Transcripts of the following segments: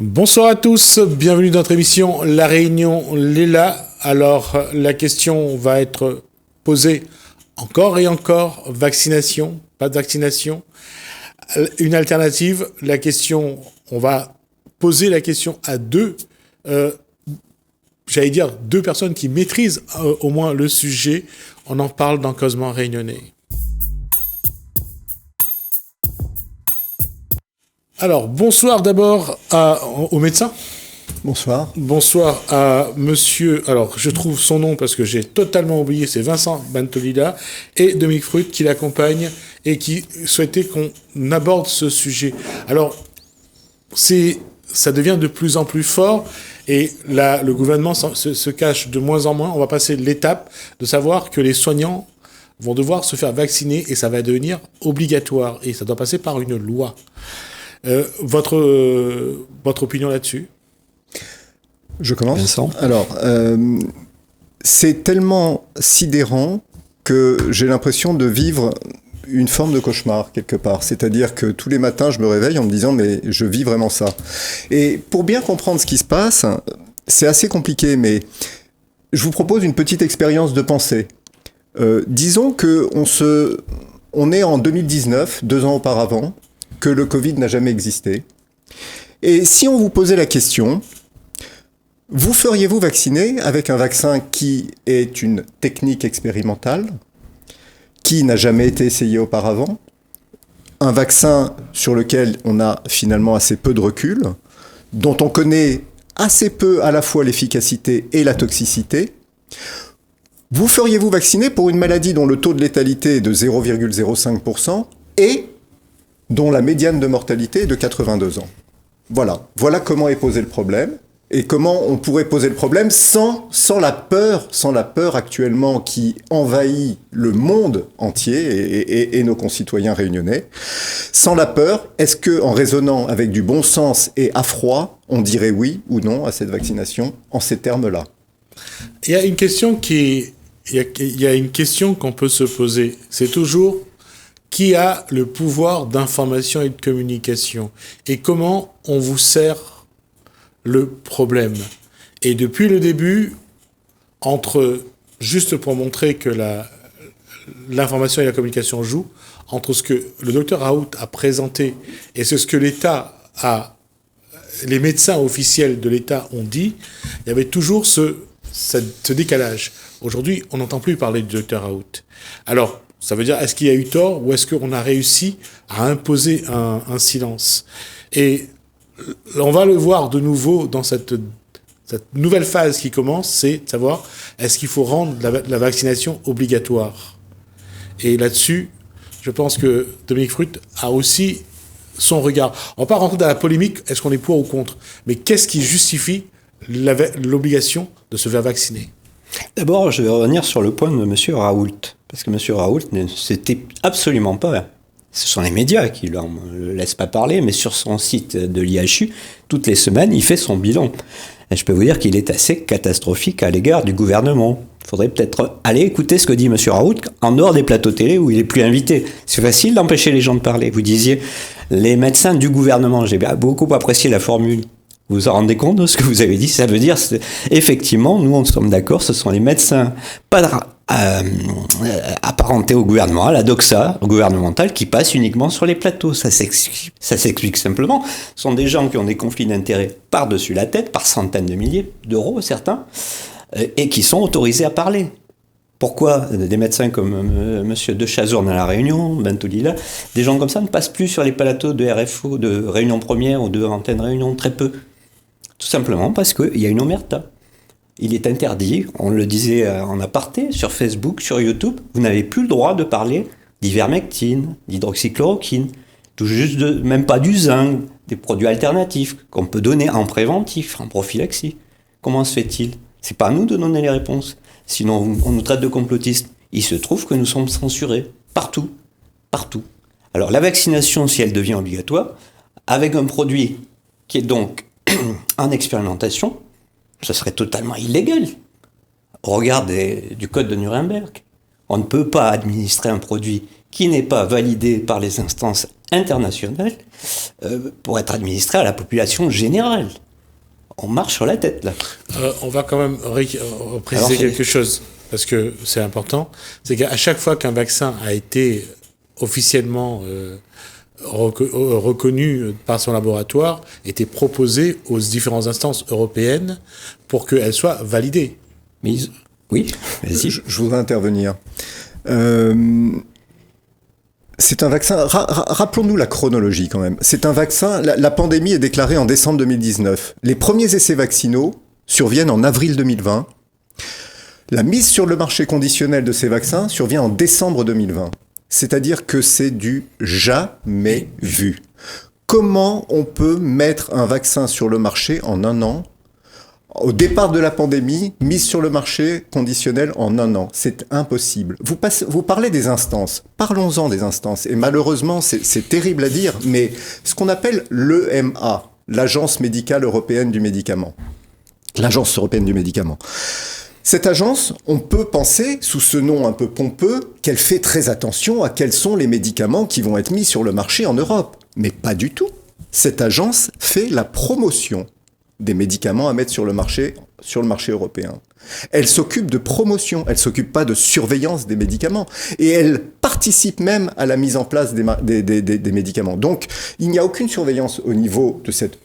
Bonsoir à tous, bienvenue dans notre émission La Réunion Léla. Alors, la question va être posée encore et encore, vaccination, pas de vaccination. Une alternative, la question, on va poser la question à deux personnes qui maîtrisent au moins le sujet. On en parle dans Causement Réunionnais. Alors, bonsoir d'abord au médecin. Bonsoir. Bonsoir à monsieur, alors je trouve son nom parce que j'ai totalement oublié, c'est Vincent Bantolila et Dominique Fruit qui l'accompagne et qui souhaitait qu'on aborde ce sujet. Alors, ça devient de plus en plus fort et là, le gouvernement se cache de moins en moins. On va passer l'étape de savoir que les soignants vont devoir se faire vacciner et ça va devenir obligatoire et ça doit passer par une loi. Votre opinion là-dessus ? Je commence. Vincent. Alors, c'est tellement sidérant que j'ai l'impression de vivre une forme de cauchemar quelque part. C'est-à-dire que tous les matins, je me réveille en me disant « mais je vis vraiment ça ». Et pour bien comprendre ce qui se passe, c'est assez compliqué, mais je vous propose une petite expérience de pensée. Disons qu'on est en 2019, 2 ans auparavant, que le Covid n'a jamais existé. Et si on vous posait la question, vous feriez-vous vacciner avec un vaccin qui est une technique expérimentale, qui n'a jamais été essayé auparavant, un vaccin sur lequel on a finalement assez peu de recul, dont on connaît assez peu à la fois l'efficacité et la toxicité, vous feriez-vous vacciner pour une maladie dont le taux de létalité est de 0,05% et dont la médiane de mortalité est de 82 ans. Voilà comment est posé le problème et comment on pourrait poser le problème sans la peur actuellement qui envahit le monde entier et nos concitoyens réunionnais. Sans la peur, est-ce que en raisonnant avec du bon sens et à froid, on dirait oui ou non à cette vaccination en ces termes-là ? Il y a une question qu'on peut se poser. C'est toujours qui a le pouvoir d'information et de communication et comment on vous sert le problème. Et depuis le début, juste pour montrer que l'information et la communication jouent, entre ce que le docteur Raoult a présenté et ce que les médecins officiels de l'État ont dit, il y avait toujours ce décalage. Aujourd'hui, on n'entend plus parler du docteur Raoult. Alors, ça veut dire, est-ce qu'il y a eu tort ou est-ce qu'on a réussi à imposer un silence ? Et on va le voir de nouveau dans cette nouvelle phase qui commence, c'est de savoir, est-ce qu'il faut rendre la vaccination obligatoire ? Et là-dessus, je pense que Dominique Fruit a aussi son regard. On ne va pas rentrer dans la polémique, est-ce qu'on est pour ou contre ? Mais qu'est-ce qui justifie l'obligation de se faire vacciner ? D'abord, je vais revenir sur le point de M. Raoult. Parce que M. Raoult ne s'était absolument pas... Ce sont les médias qui ne le laissent pas parler, mais sur son site de l'IHU, toutes les semaines, il fait son bilan. Et je peux vous dire qu'il est assez catastrophique à l'égard du gouvernement. Il faudrait peut-être aller écouter ce que dit M. Raoult en dehors des plateaux télé où il est plus invité. C'est facile d'empêcher les gens de parler. Vous disiez, les médecins du gouvernement, j'ai beaucoup apprécié la formule. Vous vous en rendez compte de ce que vous avez dit ? Ça veut dire, effectivement, nous, on sommes d'accord, ce sont les médecins apparentés au gouvernement, à la doxa gouvernementale, qui passent uniquement sur les plateaux. Ça s'explique simplement. Ce sont des gens qui ont des conflits d'intérêts par-dessus la tête, par centaines de milliers d'euros, certains, et qui sont autorisés à parler. Pourquoi des médecins comme M. De Chazourne à La Réunion, Bentolila, des gens comme ça ne passent plus sur les plateaux de RFO, de Réunion Première ou de Antenne Réunion, très peu. Tout simplement parce qu'il y a une omerta. Il est interdit, on le disait en aparté, sur Facebook, sur YouTube, vous n'avez plus le droit de parler d'ivermectine, d'hydroxychloroquine, tout juste même pas du zinc, des produits alternatifs qu'on peut donner en préventif, en prophylaxie. Comment se fait-il ? C'est pas à nous de donner les réponses. Sinon, on nous traite de complotistes. Il se trouve que nous sommes censurés. Partout. Partout. Alors, la vaccination, si elle devient obligatoire, avec un produit qui est donc en expérimentation, ce serait totalement illégal. Au regard du code de Nuremberg, on ne peut pas administrer un produit qui n'est pas validé par les instances international pour être administré à la population générale. On marche sur la tête, là. On va quand même préciser quelque chose, parce que c'est important. C'est qu'à chaque fois qu'un vaccin a été officiellement reconnu par son laboratoire, était proposé aux différentes instances européennes pour qu'elles soient validées. Oui, vas-y. Je voudrais intervenir. C'est un vaccin, rappelons-nous la chronologie quand même. C'est un vaccin, la pandémie est déclarée en décembre 2019. Les premiers essais vaccinaux surviennent en avril 2020. La mise sur le marché conditionnel de ces vaccins survient en décembre 2020. C'est-à-dire que c'est du jamais vu. Comment on peut mettre un vaccin sur le marché en un an ? Au départ de la pandémie, mise sur le marché conditionnel en un an. C'est impossible. Vous parlez des instances. Parlons-en des instances. Et malheureusement, c'est terrible à dire, mais ce qu'on appelle l'EMA, l'Agence médicale européenne du médicament. L'Agence européenne du médicament. Cette agence, on peut penser, sous ce nom un peu pompeux, qu'elle fait très attention à quels sont les médicaments qui vont être mis sur le marché en Europe. Mais pas du tout. Cette agence fait la promotion des médicaments à mettre sur le marché européen. Elle s'occupe de promotion, elle s'occupe pas de surveillance des médicaments. Et elle participe même à la mise en place des médicaments. Donc, il n'y a aucune surveillance au niveau de cette...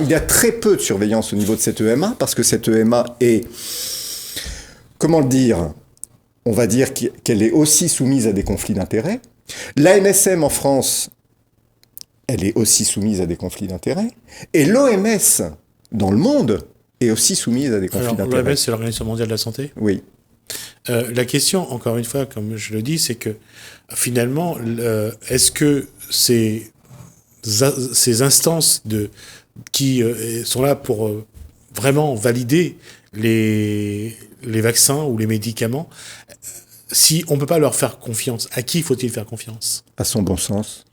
il y a très peu de surveillance au niveau de cette EMA, parce que cette EMA est... Comment le dire ? On va dire qu'elle est aussi soumise à des conflits d'intérêts. L'ANSM en France, elle est aussi soumise à des conflits d'intérêts. Et l'OMS... dans le monde, est aussi soumise à des conflits d'intérêts. L'OMS, c'est l'Organisation mondiale de la santé ? Oui. La question, encore une fois, comme je le dis, c'est que finalement, est-ce que ces instances qui sont là pour vraiment valider les vaccins ou les médicaments, si on ne peut pas leur faire confiance, à qui faut-il faire confiance ? À son bon sens.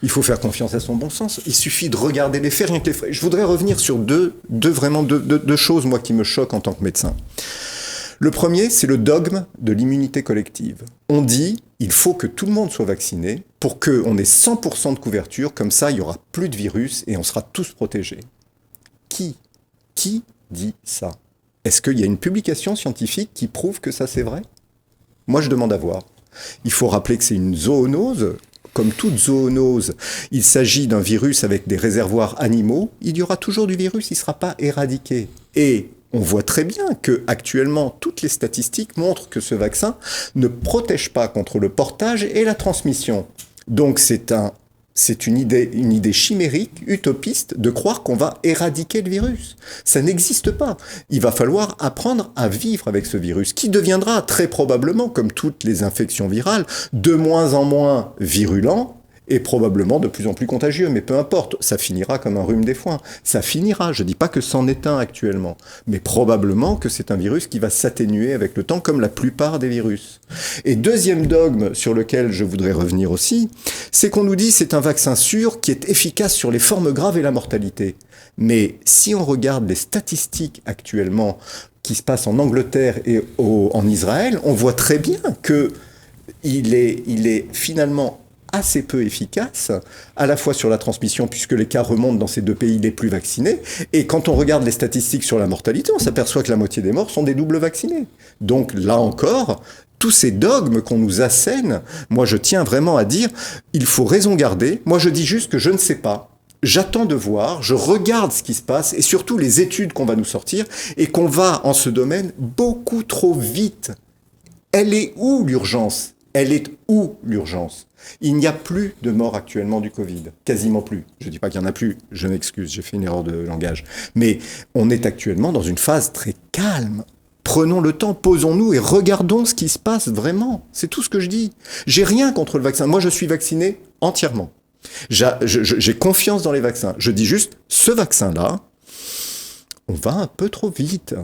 Il faut faire confiance à son bon sens. Il suffit de regarder les faits, rien que les faits. Je voudrais revenir sur deux choses, moi, qui me choquent en tant que médecin. Le premier, c'est le dogme de l'immunité collective. On dit, il faut que tout le monde soit vacciné pour qu'on ait 100% de couverture, comme ça, il n'y aura plus de virus et on sera tous protégés. Qui dit ça ? Est-ce qu'il y a une publication scientifique qui prouve que ça, c'est vrai ? Moi, je demande à voir. Il faut rappeler que c'est une zoonose. Comme toute zoonose, il s'agit d'un virus avec des réservoirs animaux, il y aura toujours du virus, il ne sera pas éradiqué. Et on voit très bien que actuellement, toutes les statistiques montrent que ce vaccin ne protège pas contre le portage et la transmission. Donc c'est une idée chimérique, utopiste, de croire qu'on va éradiquer le virus. Ça n'existe pas. Il va falloir apprendre à vivre avec ce virus, qui deviendra très probablement, comme toutes les infections virales, de moins en moins virulent et probablement de plus en plus contagieux. Mais peu importe, ça finira comme un rhume des foins. Ça finira, je ne dis pas que c'en est un actuellement, mais probablement que c'est un virus qui va s'atténuer avec le temps, comme la plupart des virus. Et deuxième dogme sur lequel je voudrais revenir aussi, c'est qu'on nous dit c'est un vaccin sûr qui est efficace sur les formes graves et la mortalité. Mais si on regarde les statistiques actuellement qui se passent en Angleterre et en Israël, on voit très bien qu'il est finalement assez peu efficace, à la fois sur la transmission, puisque les cas remontent dans ces deux pays les plus vaccinés, et quand on regarde les statistiques sur la mortalité, on s'aperçoit que la moitié des morts sont des doubles vaccinés. Donc là encore, tous ces dogmes qu'on nous assène, moi je tiens vraiment à dire, il faut raison garder. Moi je dis juste que je ne sais pas. J'attends de voir, je regarde ce qui se passe, et surtout les études qu'on va nous sortir, et qu'on va, en ce domaine, beaucoup trop vite. Elle est où l'urgence ? Elle est où l'urgence ? Il n'y a plus de morts actuellement du Covid, quasiment plus. Je ne dis pas qu'il n'y en a plus, je m'excuse, j'ai fait une erreur de langage. Mais on est actuellement dans une phase très calme. Prenons le temps, posons-nous et regardons ce qui se passe vraiment. C'est tout ce que je dis. J'ai rien contre le vaccin. Moi, je suis vacciné entièrement. J'ai confiance dans les vaccins. Je dis juste, ce vaccin-là, on va un peu trop vite.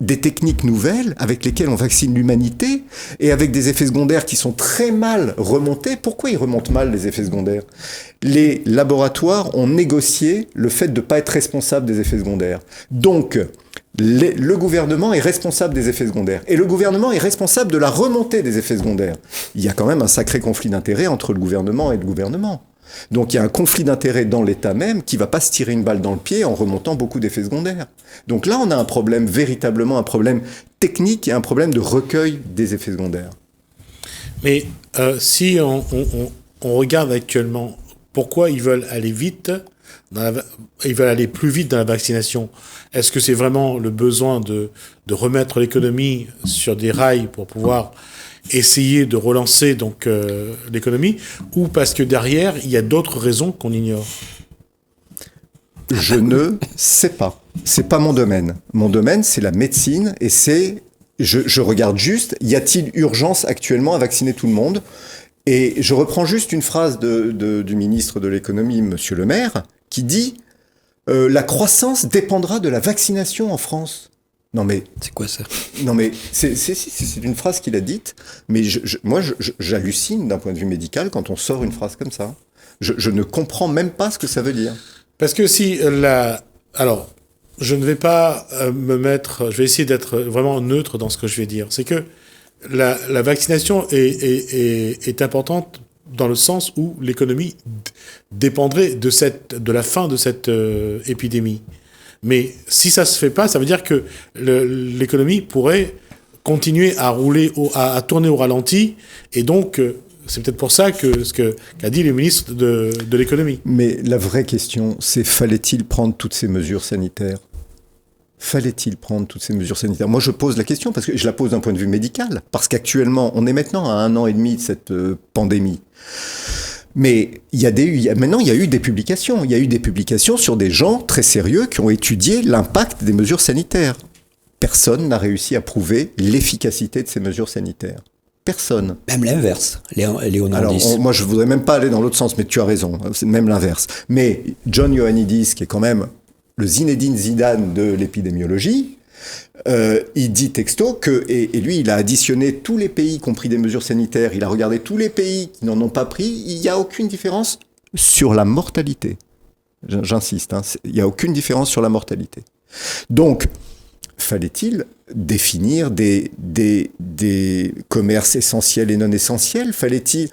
Des techniques nouvelles avec lesquelles on vaccine l'humanité et avec des effets secondaires qui sont très mal remontés. Pourquoi ils remontent mal, les effets secondaires ? Les laboratoires ont négocié le fait de ne pas être responsable des effets secondaires. Donc, le gouvernement est responsable des effets secondaires. Et le gouvernement est responsable de la remontée des effets secondaires. Il y a quand même un sacré conflit d'intérêts entre le gouvernement et le gouvernement. Donc il y a un conflit d'intérêts dans l'État même qui ne va pas se tirer une balle dans le pied en remontant beaucoup d'effets secondaires. Donc là, on a un problème, véritablement un problème technique et un problème de recueil des effets secondaires. Mais si on regarde actuellement pourquoi ils veulent aller vite, ils veulent aller plus vite dans la vaccination, est-ce que c'est vraiment le besoin de remettre l'économie sur des rails pour pouvoir essayer de relancer donc l'économie, ou parce que derrière, il y a d'autres raisons qu'on ignore? Je ne sais pas. C'est pas mon domaine. Mon domaine, c'est la médecine et je regarde juste, y a-t-il urgence actuellement à vacciner tout le monde? Et je reprends juste une phrase du ministre de l'économie, Monsieur Le Maire, qui dit la croissance dépendra de la vaccination en France. Non mais c'est quoi ça? Non mais c'est une phrase qu'il a dite, mais moi j'hallucine d'un point de vue médical quand on sort une phrase comme ça. Je ne comprends même pas ce que ça veut dire. Parce que si alors je ne vais pas je vais essayer d'être vraiment neutre dans ce que je vais dire. C'est que la vaccination est importante dans le sens où l'économie dépendrait de la fin de cette épidémie. Mais si ça se fait pas, ça veut dire que l'économie pourrait continuer à rouler, à tourner au ralenti, et donc c'est peut-être pour ça que qu'a dit le ministre de l'économie. Mais la vraie question, c'est fallait-il prendre toutes ces mesures sanitaires ? Fallait-il prendre toutes ces mesures sanitaires ? Moi, je pose la question parce que je la pose d'un point de vue médical, parce qu'actuellement, on est maintenant à 1 an et demi de cette pandémie. Mais maintenant, il y a eu des publications. Il y a eu des publications sur des gens très sérieux qui ont étudié l'impact des mesures sanitaires. Personne n'a réussi à prouver l'efficacité de ces mesures sanitaires. Personne. Même l'inverse, Léonardis. Alors, moi, je voudrais même pas aller dans l'autre sens, mais tu as raison, c'est même l'inverse. Mais John Ioannidis, qui est quand même le Zinedine Zidane de l'épidémiologie, il dit texto que, et lui, il a additionné tous les pays qui ont pris des mesures sanitaires, il a regardé tous les pays qui n'en ont pas pris, il n'y a aucune différence sur la mortalité. J'insiste, il n'y a aucune différence sur la mortalité. Donc, fallait-il définir des commerces essentiels et non essentiels ? Fallait-il...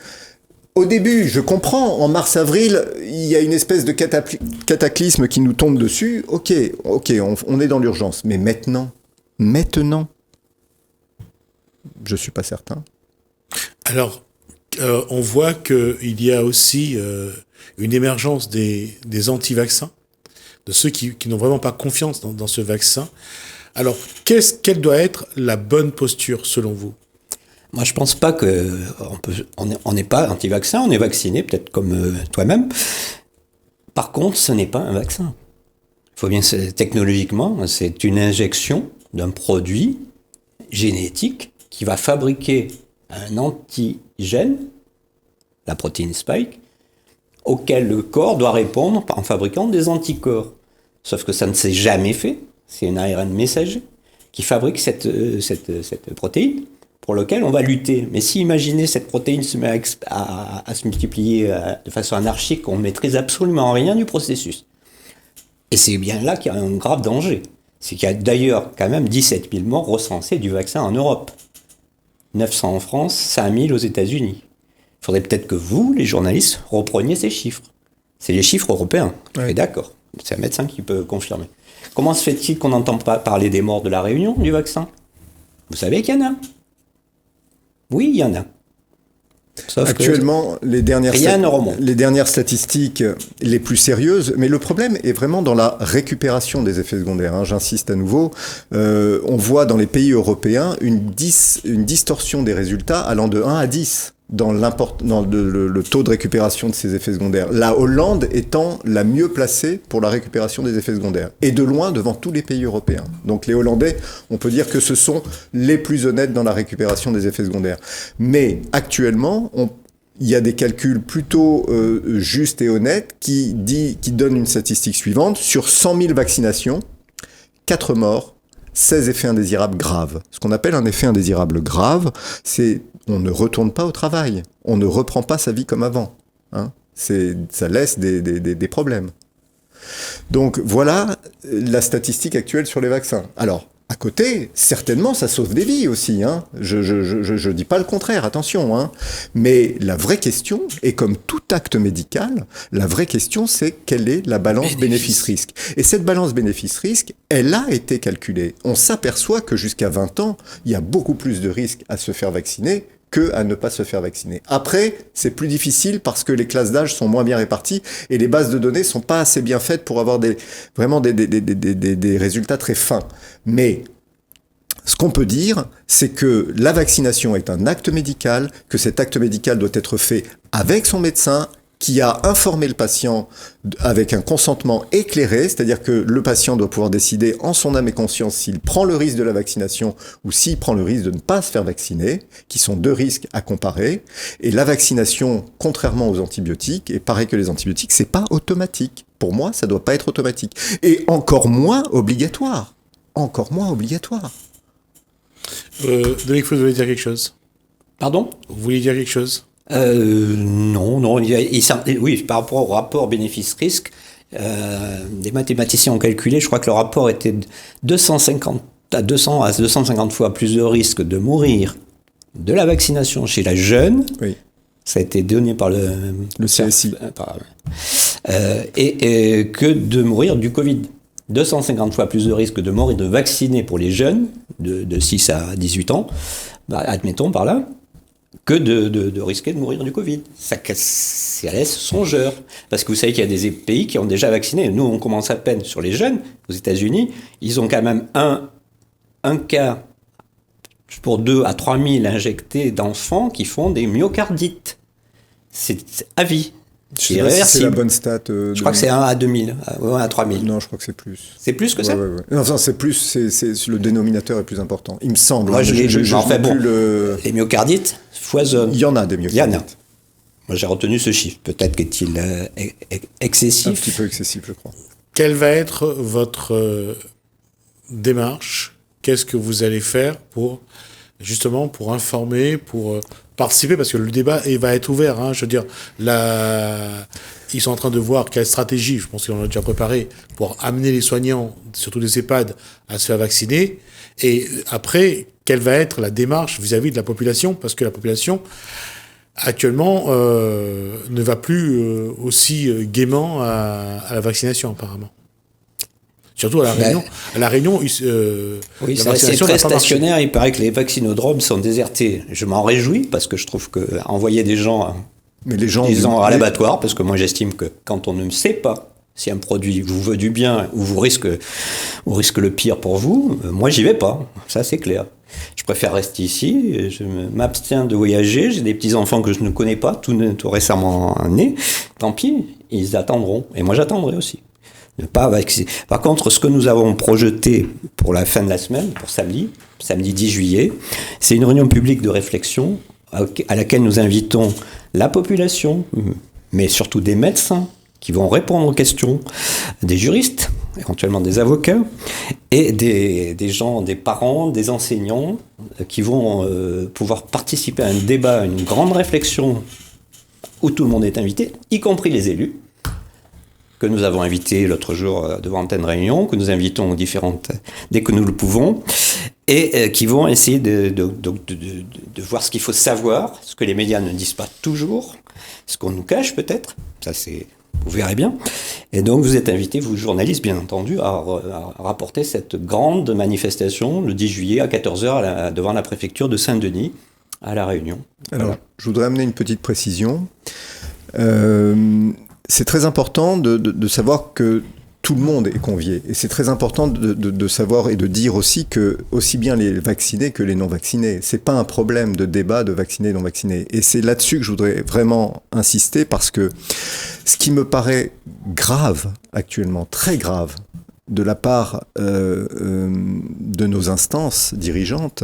Au début, je comprends, en mars-avril, il y a une espèce de cataclysme qui nous tombe dessus. Ok, on est dans l'urgence. Mais maintenant, je suis pas certain. Alors, on voit qu'il y a aussi une émergence des anti-vaccins, de ceux qui n'ont vraiment pas confiance dans ce vaccin. Alors, quelle doit être la bonne posture, selon vous ? Moi, je pense pas on n'est pas anti-vaccin, on est vacciné, peut-être comme toi-même. Par contre, ce n'est pas un vaccin. Il faut bien, technologiquement, c'est une injection d'un produit génétique qui va fabriquer un antigène, la protéine spike, auquel le corps doit répondre en fabriquant des anticorps. Sauf que ça ne s'est jamais fait. C'est un ARN messager qui fabrique cette protéine pour lequel on va lutter. Mais si, imaginez, cette protéine se met à se multiplier de façon anarchique, on ne maîtrise absolument rien du processus. Et c'est bien là qu'il y a un grave danger. C'est qu'il y a d'ailleurs quand même 17 000 morts recensés du vaccin en Europe. 900 en France, 5 000 aux États-Unis. Il faudrait peut-être que vous, les journalistes, repreniez ces chiffres. C'est les chiffres européens. Ouais. Et d'accord. C'est un médecin qui peut confirmer. Comment se fait-il qu'on n'entend pas parler des morts de la Réunion du vaccin ? Vous savez qu'il y en a. Oui, il y en a. Sauf actuellement, les dernières statistiques les plus sérieuses, mais le problème est vraiment dans la récupération des effets secondaires. J'insiste à nouveau, on voit dans les pays européens une distorsion des résultats allant de 1 à 10 dans le taux de récupération de ces effets secondaires. La Hollande étant la mieux placée pour la récupération des effets secondaires, et de loin devant tous les pays européens. Donc les Hollandais, on peut dire que ce sont les plus honnêtes dans la récupération des effets secondaires. Mais actuellement, il y a des calculs plutôt justes et honnêtes qui donnent une statistique suivante. Sur 100 000 vaccinations, 4 morts, 16 effets indésirables graves. Ce qu'on appelle un effet indésirable grave, c'est on ne retourne pas au travail, on ne reprend pas sa vie comme avant. Ça laisse des problèmes. Donc voilà la statistique actuelle sur les vaccins. Alors, À côté, certainement, ça sauve des vies aussi. Hein. Je dis pas le contraire, attention. Hein. Mais la vraie question, et comme tout acte médical, la vraie question, c'est quelle est la balance bénéfice-risque. Et cette balance bénéfice-risque, elle a été calculée. On s'aperçoit que jusqu'à 20 ans, il y a beaucoup plus de risques à se faire vacciner que à ne pas se faire vacciner. Après, c'est plus difficile parce que les classes d'âge sont moins bien réparties et les bases de données sont pas assez bien faites pour avoir vraiment des résultats très fins. Mais ce qu'on peut dire, c'est que la vaccination est un acte médical, que cet acte médical doit être fait avec son médecin, qui a informé le patient avec un consentement éclairé, c'est-à-dire que le patient doit pouvoir décider en son âme et conscience s'il prend le risque de la vaccination ou s'il prend le risque de ne pas se faire vacciner, qui sont deux risques à comparer. Et la vaccination, contrairement aux antibiotiques, et pareil que les antibiotiques, c'est pas automatique. Pour moi, ça doit pas être automatique. Et encore moins obligatoire. Encore moins obligatoire. Dominique, vous voulez dire quelque chose? Pardon? Vous voulez dire quelque chose? Non. Oui, par rapport au rapport bénéfice-risque, des mathématiciens ont calculé, je crois que le rapport était 250 à 250 fois plus de risque de mourir de la vaccination chez la jeune. Oui. Ça a été donné par le CSI. Et que de mourir du Covid. 250 fois plus de risque de mourir de vacciner pour les jeunes de 6 à 18 ans, admettons par là, que de risquer de mourir du Covid. Ça laisse songeur. Parce que vous savez qu'il y a des pays qui ont déjà vacciné. Nous, on commence à peine sur les jeunes. Aux États-Unis, ils ont quand même un cas pour 2 à 3 000 injectés d'enfants qui font des myocardites. C'est à vie. C'est la bonne stat. Je crois que c'est 1 à 2000, 1 à 3000. Non, je crois que c'est plus. C'est plus que ça? Ouais. Enfin, c'est plus, le dénominateur est plus important. Il me semble. Moi, le... Les myocardites foisonnent. Il y en a des myocardites. Il y en a. Moi, j'ai retenu ce chiffre. Peut-être qu'est-il excessif. Un petit peu excessif, je crois. Quelle va être votre démarche? Qu'est-ce que vous allez faire pour informer, pour participer, parce que le débat va être ouvert. Hein, je veux dire, ils sont en train de voir quelle stratégie, je pense qu'on a déjà préparé, pour amener les soignants, surtout les EHPAD, à se faire vacciner. Et après, quelle va être la démarche vis-à-vis de la population, parce que la population, actuellement, ne va plus aussi gaiement à la vaccination, apparemment. Surtout à La Réunion. À La Réunion, oui, c'est très stationnaire. Il paraît que les vaccinodromes sont désertés. Je m'en réjouis parce que je trouve que envoyer des gens, disons, à l'abattoir, parce que moi j'estime que quand on ne sait pas si un produit vous veut du bien ou vous risque le pire pour vous, moi j'y vais pas. Ça c'est clair. Je préfère rester ici. Je m'abstiens de voyager. J'ai des petits enfants que je ne connais pas, tout récemment nés. Tant pis, ils attendront. Et moi j'attendrai aussi. Ne pas vacciner. Par contre, ce que nous avons projeté pour la fin de la semaine, pour samedi 10 juillet, c'est une réunion publique de réflexion à laquelle nous invitons la population, mais surtout des médecins qui vont répondre aux questions, des juristes, éventuellement des avocats, et des gens, des parents, des enseignants, qui vont pouvoir participer à un débat, à une grande réflexion où tout le monde est invité, y compris les élus, que nous avons invités l'autre jour devant Antenne Réunion, que nous invitons aux différentes, dès que nous le pouvons, et qui vont essayer de voir ce qu'il faut savoir, ce que les médias ne disent pas toujours, ce qu'on nous cache peut-être, ça c'est, vous verrez bien. Et donc vous êtes invités, vous journalistes bien entendu, à rapporter cette grande manifestation le 10 juillet à 14h devant la préfecture de Saint-Denis, à La Réunion. Alors, voilà. Je voudrais amener une petite précision. C'est très important de savoir que tout le monde est convié. Et c'est très important de savoir et de dire aussi que aussi bien les vaccinés que les non-vaccinés. C'est pas un problème de débat de vaccinés et non-vaccinés. Et c'est là-dessus que je voudrais vraiment insister parce que ce qui me paraît grave actuellement, très grave, de la part de nos instances dirigeantes,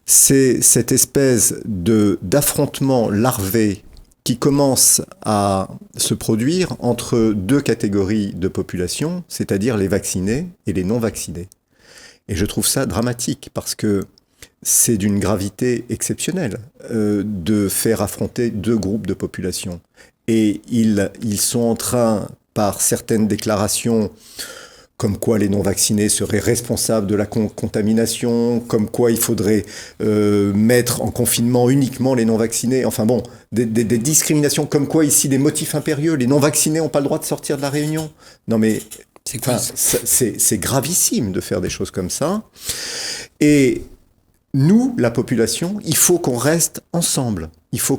c'est cette espèce d'affrontement larvé qui commence à se produire entre deux catégories de population, c'est-à-dire les vaccinés et les non-vaccinés. Et je trouve ça dramatique parce que c'est d'une gravité exceptionnelle de faire affronter deux groupes de population. Et ils sont en train, par certaines déclarations comme quoi les non-vaccinés seraient responsables de la contamination, comme quoi il faudrait mettre en confinement uniquement les non-vaccinés, enfin bon, des discriminations, comme quoi ici des motifs impérieux, les non-vaccinés n'ont pas le droit de sortir de la réunion. Non mais c'est gravissime de faire des choses comme ça. Et nous, la population, il faut qu'on reste ensemble. Il faut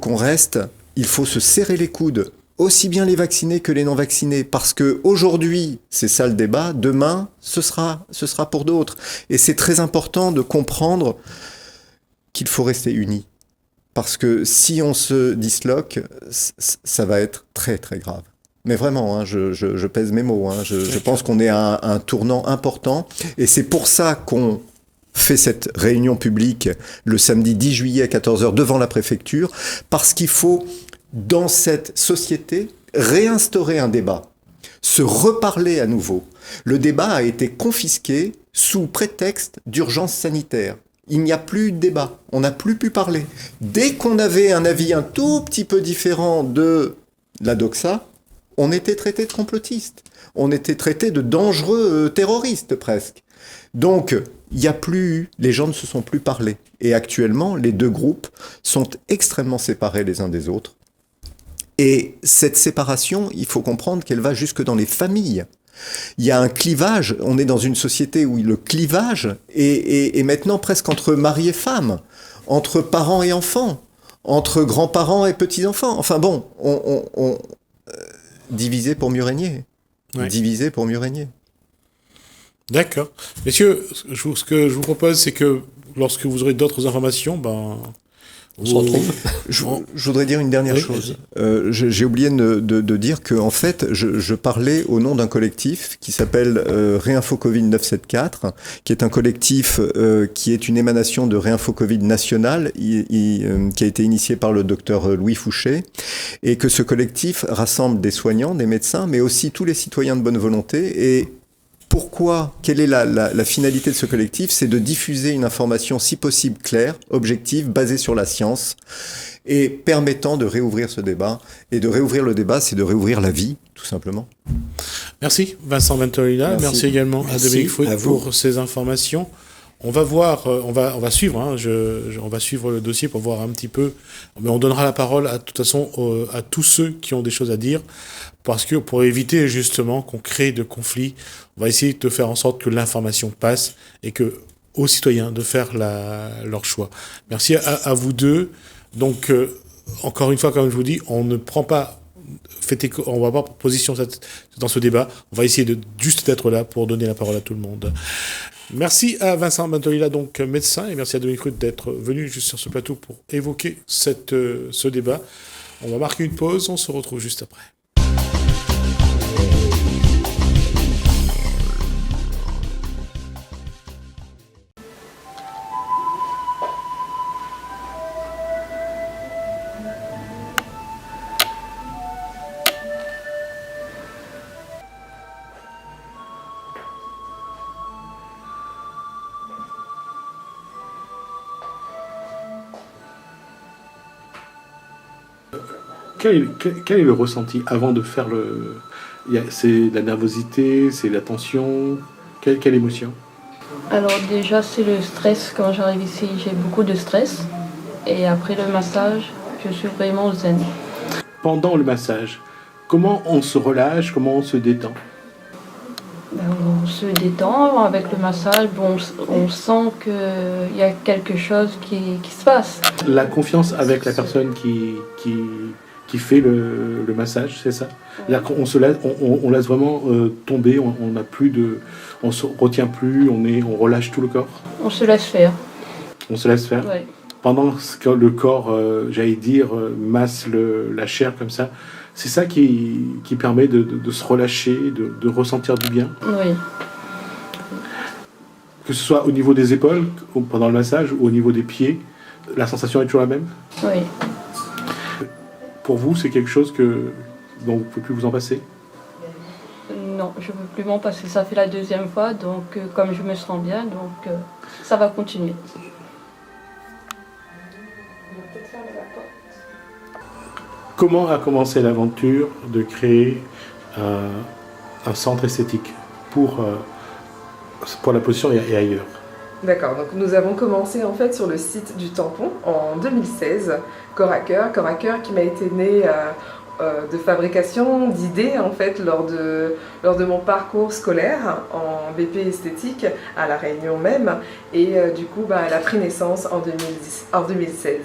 se serrer les coudes, aussi bien les vaccinés que les non-vaccinés, parce que aujourd'hui, c'est ça le débat, demain, ce sera pour d'autres. Et c'est très important de comprendre qu'il faut rester unis. Parce que si on se disloque, ça va être très très grave. Mais vraiment, hein, je pèse mes mots. Hein, je pense qu'on est à un tournant important. Et c'est pour ça qu'on fait cette réunion publique le samedi 10 juillet à 14h devant la préfecture, parce qu'il faut, dans cette société, réinstaurer un débat, se reparler à nouveau. Le débat a été confisqué sous prétexte d'urgence sanitaire. Il n'y a plus de débat, on n'a plus pu parler. Dès qu'on avait un avis un tout petit peu différent de la doxa, on était traité de complotiste, on était traité de dangereux terroristes presque. Donc, les gens ne se sont plus parlé. Et actuellement, les deux groupes sont extrêmement séparés les uns des autres. Et cette séparation, il faut comprendre qu'elle va jusque dans les familles. Il y a un clivage, on est dans une société où le clivage est maintenant presque entre mari et femme, entre parents et enfants, entre grands-parents et petits-enfants. Enfin bon, on diviser pour mieux régner. Ouais. Diviser pour mieux régner. D'accord. Messieurs, ce que je vous propose, c'est que lorsque vous aurez d'autres informations, on se retrouve. Je voudrais dire une dernière chose. J'ai oublié de dire que, en fait, je parlais au nom d'un collectif qui s'appelle Réinfo Covid 974, qui est un collectif qui est une émanation de Réinfo Covid national, qui a été initié par le docteur Louis Fouché, et que ce collectif rassemble des soignants, des médecins, mais aussi tous les citoyens de bonne volonté. Et pourquoi ? Quelle est la finalité de ce collectif ? C'est de diffuser une information si possible claire, objective, basée sur la science et permettant de réouvrir ce débat. Et de réouvrir le débat, c'est de réouvrir la vie, tout simplement. Merci Vincent Ventolila. Merci également à Dominique Foot pour ces informations. On va voir, on va suivre, hein, on va suivre le dossier pour voir un petit peu, mais on donnera la parole de toute façon à tous ceux qui ont des choses à dire, parce que pour éviter justement qu'on crée de conflits, on va essayer de faire en sorte que l'information passe et que aux citoyens de faire leur choix. Merci à vous deux. Donc encore une fois, comme je vous dis, on ne prend pas on va pas prendre position dans ce débat. On va essayer de juste d'être là pour donner la parole à tout le monde. Merci à Vincent Ventolila, donc médecin, et merci à Dominique Foot d'être venu juste sur ce plateau pour évoquer ce débat. On va marquer une pause, on se retrouve juste après. Quel est le ressenti avant de faire c'est la nervosité, c'est la tension, quelle émotion? Alors déjà c'est le stress, quand j'arrive ici j'ai beaucoup de stress et après le massage je suis vraiment zen. Pendant le massage, comment on se relâche, comment on se détend? On se détend avec le massage, on sent qu'il y a quelque chose qui se passe. La confiance avec la personne qui fait le massage, c'est ça? C'est-à-dire qu'on on laisse vraiment tomber, on se retient plus, on relâche tout le corps? On se laisse faire. On se laisse faire? Oui. Pendant que le corps, j'allais dire, masse la chair comme ça, c'est ça qui permet de se relâcher, de ressentir du bien? Oui. Que ce soit au niveau des épaules, pendant le massage, ou au niveau des pieds, la sensation est toujours la même? Oui. Pour vous, c'est quelque chose dont vous ne pouvez plus vous en passer? Non, je ne peux plus m'en passer. Ça fait la deuxième fois, donc comme je me sens bien, donc ça va continuer. Comment a commencé l'aventure de créer un centre esthétique pour la position et ailleurs. D'accord, donc nous avons commencé en fait sur le site du Tampon en 2016, Corps à Cœur qui m'a été né de fabrication, d'idées en fait lors de mon parcours scolaire en BP esthétique à La Réunion même, et du coup elle a pris naissance en 2016.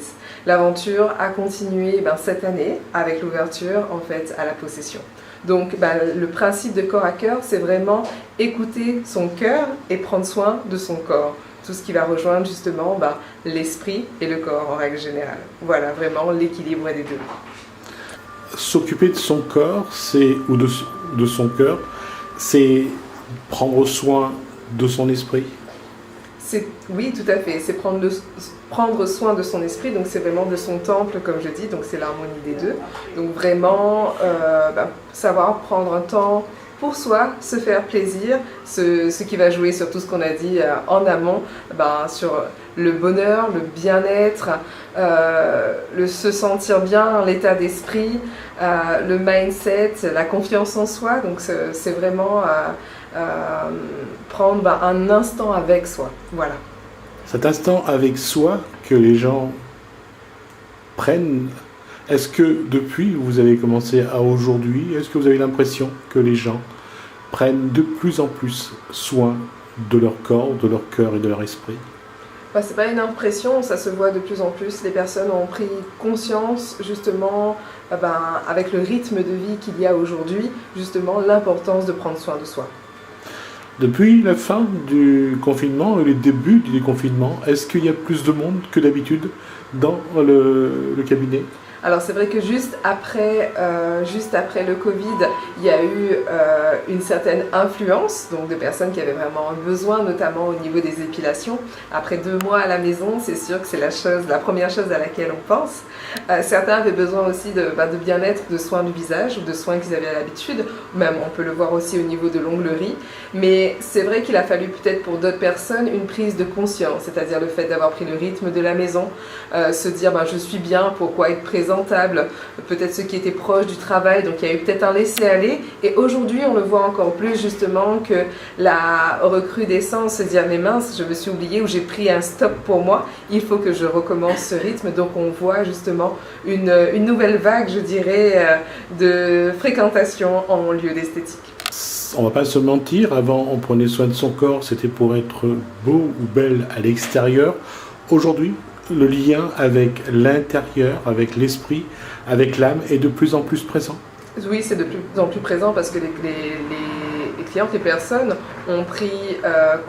L'aventure a continué cette année avec l'ouverture en fait à la possession. Donc le principe de Corps à Cœur, c'est vraiment écouter son cœur et prendre soin de son corps. Tout ce qui va rejoindre justement l'esprit et le corps en règle générale. Voilà vraiment l'équilibre des deux. S'occuper de son corps, ou de son cœur, c'est prendre soin de son esprit. Oui, tout à fait. C'est prendre soin de son esprit, donc c'est vraiment de son temple, comme je dis, donc c'est l'harmonie des deux. Donc vraiment, savoir prendre un temps pour soi, se faire plaisir, ce qui va jouer sur tout ce qu'on a dit en amont, sur le bonheur, le bien-être, le se sentir bien, l'état d'esprit, le mindset, la confiance en soi. Donc c'est vraiment prendre un instant avec soi. Voilà. Cet instant avec soi que les gens prennent, est-ce que depuis vous avez commencé à aujourd'hui, est-ce que vous avez l'impression que les gens prennent de plus en plus soin de leur corps, de leur cœur et de leur esprit? C'est pas une impression, ça se voit de plus en plus. Les personnes ont pris conscience justement avec le rythme de vie qu'il y a aujourd'hui, justement l'importance de prendre soin de soi. Depuis la fin du confinement et le début du déconfinement, est-ce qu'il y a plus de monde que d'habitude dans le cabinet? Alors c'est vrai que juste après le Covid, il y a eu une certaine influence, donc de personnes qui avaient vraiment besoin, notamment au niveau des épilations. Après 2 mois à la maison, c'est sûr que c'est la première chose à laquelle on pense. Certains avaient besoin aussi de bien-être, de soins du visage ou de soins qu'ils avaient à l'habitude. Même on peut le voir aussi au niveau de l'onglerie. Mais c'est vrai qu'il a fallu peut-être pour d'autres personnes une prise de conscience, c'est-à-dire le fait d'avoir pris le rythme de la maison, se dire je suis bien, pourquoi être présentable, peut-être ceux qui étaient proches du travail, donc il y a eu peut-être un laisser-aller. Et aujourd'hui on le voit encore plus justement que la recrudescence, se dire mais mince, je me suis oubliée ou j'ai pris un stop pour moi, il faut que je recommence ce rythme. Donc on voit justement une nouvelle vague, je dirais, de fréquentation en lieu d'esthétique. On va pas se mentir, avant on prenait soin de son corps, c'était pour être beau ou belle à l'extérieur. Aujourd'hui, le lien avec l'intérieur, avec l'esprit, avec l'âme est de plus en plus présent. Oui, c'est de plus en plus présent parce que les clientes, les personnes ont pris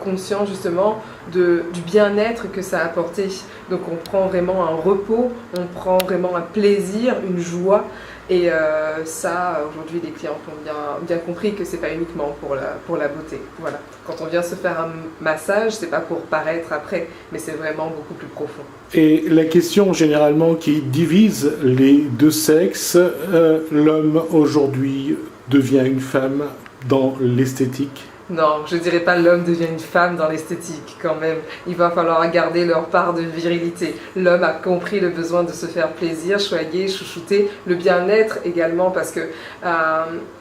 conscience justement du bien-être que ça a apporté. Donc on prend vraiment un repos, on prend vraiment un plaisir, une joie. Et ça, aujourd'hui, les clients ont bien compris que c'est pas uniquement pour la beauté. Voilà. Quand on vient se faire un massage, c'est pas pour paraître après, mais c'est vraiment beaucoup plus profond. Et la question généralement qui divise les deux sexes, l'homme aujourd'hui devient une femme dans l'esthétique? Non, je dirais pas l'homme devient une femme dans l'esthétique quand même. Il va falloir garder leur part de virilité. L'homme a compris le besoin de se faire plaisir, choyer, chouchouter, le bien-être également parce que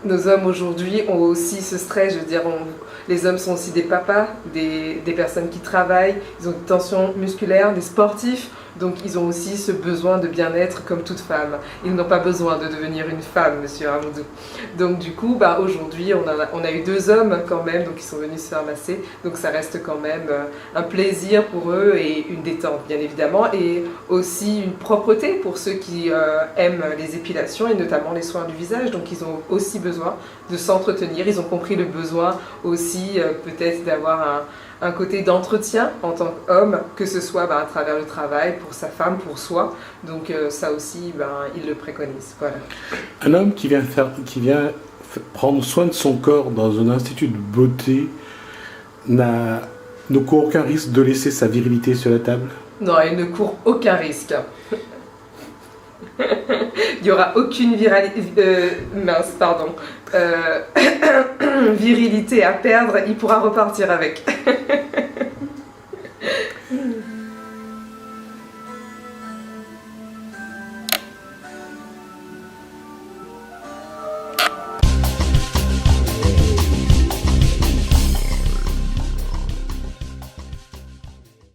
nos hommes aujourd'hui ont aussi ce stress, je veux dire, les hommes sont aussi des papas, des personnes qui travaillent, ils ont des tensions musculaires, des sportifs. Donc ils ont aussi ce besoin de bien-être comme toute femme. Ils n'ont pas besoin de devenir une femme, monsieur Amoudou. Donc du coup, aujourd'hui, on a eu 2 hommes quand même, donc ils sont venus se faire masser. Donc ça reste quand même un plaisir pour eux et une détente, bien évidemment. Et aussi une propreté pour ceux qui aiment les épilations et notamment les soins du visage. Donc ils ont aussi besoin de s'entretenir. Ils ont compris le besoin aussi peut-être d'avoir un côté d'entretien en tant qu'homme, que ce soit à travers le travail, pour sa femme, pour soi. Donc ça aussi, il le préconise. Voilà. Un homme qui vient prendre soin de son corps dans un institut de beauté ne court aucun risque de laisser sa virilité sur la table? Non, il ne court aucun risque. Il n'y aura aucune virilité à perdre, il pourra repartir avec.